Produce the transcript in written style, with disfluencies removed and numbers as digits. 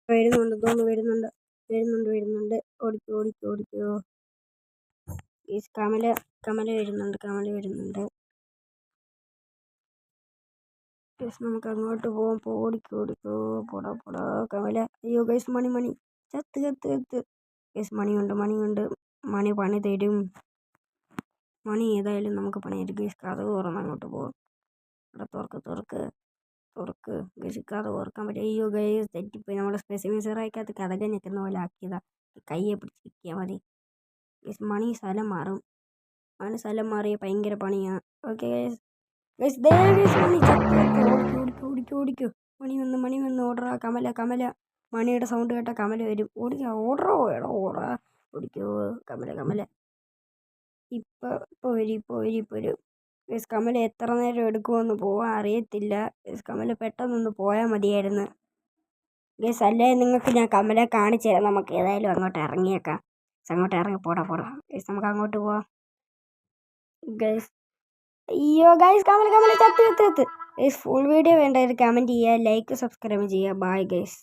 വരുന്നുണ്ട് തോന്നുന്നു വരുന്നുണ്ട് ഓടിക്കോ ഗൈസ് കമല വരുന്നുണ്ട് ഗൈസ് നമുക്ക് അങ്ങോട്ട് പോവാം ഓടിക്കോ പോടാ കമല അയ്യോ ഗൈസ് മണി ചത്ത് ഗൈസ് മണിയുണ്ട് മണി പണി തരും മണി ഏതായാലും നമുക്ക് പണി തരും ഗൈസ് കഥവ് തുറന്ന് അങ്ങോട്ട് പോവാം തുറക്ക് ഗൈസ് കഥ ഓർക്കാൻ പറ്റും അയ്യോ ഗൈസ് തെറ്റിപ്പോയി നമ്മളെ സ്പെസിമൈസറായിക്കകത്ത് കഥക ഞെക്കുന്ന പോലെ ആക്കിയതാ കയ്യെ പിടിച്ചിരിക്കുക മതി ഗൈസ് മണി സ്ഥലം മാറിയ ഭയങ്കര പണിയാ ഓക്കെ ഗൈസ് ഓടിക്കോ മണി വന്ന് ഓടറാ കമല മണിയുടെ സൗണ്ട് കേട്ട കമല വരും ഓടറോ ഓടിക്കോ കമല ഇപ്പൊ വരും ഗൈസ് കമല എത്ര നേരം എടുക്കുമെന്ന് പോവാൻ അറിയത്തില്ല ഗൈസ് കമല പെട്ടെന്നൊന്ന് പോയാൽ മതിയായിരുന്നു ഗൈസ് അല്ലേ നിങ്ങൾക്ക് ഞാൻ കമലെ കാണിച്ചു തരാം നമുക്ക് ഏതായാലും അങ്ങോട്ട് ഇറങ്ങിയേക്കാം അങ്ങോട്ട് ഇറങ്ങി പോടാ ഗൈസ് നമുക്ക് അങ്ങോട്ട് പോവാം ഗൈസ് അയ്യോ ഗൈസ് കമല ചത്ത് ഗൈസ് ഫുൾ വീഡിയോ വേണ്ട കമൻറ്റ് ചെയ്യുക ലൈക്ക് സബ്സ്ക്രൈബ് ചെയ്യുക ബൈ ഗൈസ്